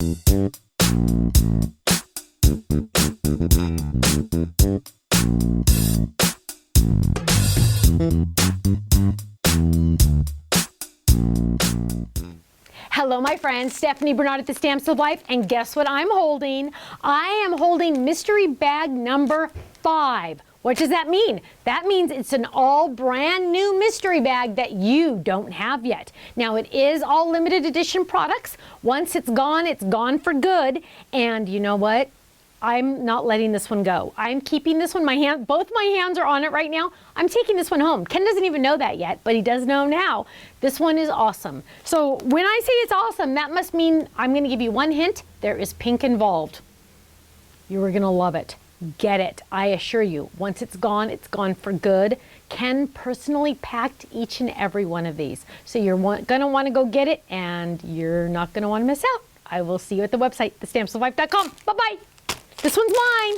Hello, my friends. Stephanie Bernard at the Stamps of Life, and guess what I'm holding? I am holding mystery bag number 5. What does that mean? That means it's an all brand new mystery bag that you don't have yet. Now, it is all limited edition products. Once it's gone for good. And you know what? I'm not letting this one go. I'm keeping this one. Both my hands are on it right now. I'm taking this one home. Ken doesn't even know that yet, but he does know now. This one is awesome. So when I say it's awesome, that must mean I'm going to give you one hint. There is pink involved. You are going to love it. Get it. I assure you. Once it's gone for good. Ken personally packed each and every one of these. So you're going to want to go get it, and you're not going to want to miss out. I will see you at the website, thestampsoflife.com. Bye-bye. This one's mine.